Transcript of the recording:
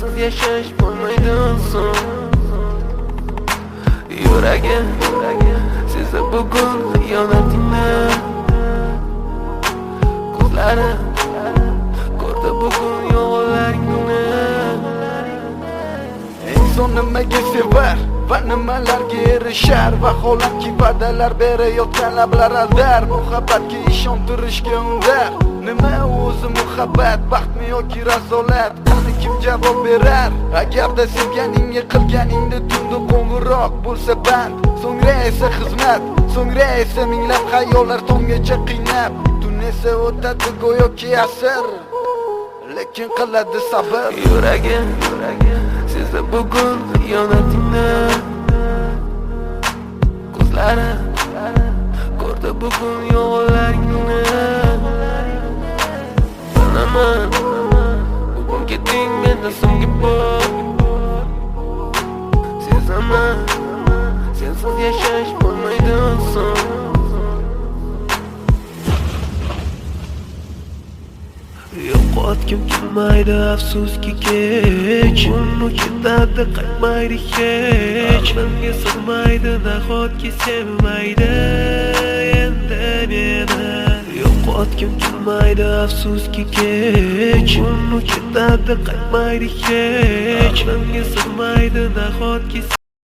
Sensiz yashash bo'lmaydi inson. Yuragim sezdi bugun xiyonatingni. Ko'zlarim ko'rdi bugun yolg'onlaringni. Inson nimaga sevar va nimalarga erishar? Vaholanki va'dalar berayotgan lablar aldar. Muhabbatga ishontirishga undar. Nima o'zi muhabbat, baxtmi yoki razolat? Qani kim javob berar? Agarda sevganingga qilganingda tunda qo'ng'iroq bo'lsa band, so'ngra esa xizmat, so'ngra esa minglab xayollar tonggacha qiynab. Tun esa o'tadi go'yoki asr, lekin qiladi sabr. Yuragim sezdi bugun xiyonatingni. Ko'zlarim ko'rdi bugun yolg'onlaringni. Bilaman bugun ketding mendan so'nggi bor. Sezaman sensiz yashash bo'lmaydi inson. Yo'qotgim kelmaydi afsuski kech. Uni ketadi qaytmaydi hech. Menga sig'maydi nahotki sevmaydi endi meni. Yo'qotgim kelmaydi afsuski kech. Uni ketadi qaytmaydi hech. Menga sig'maydi nahotki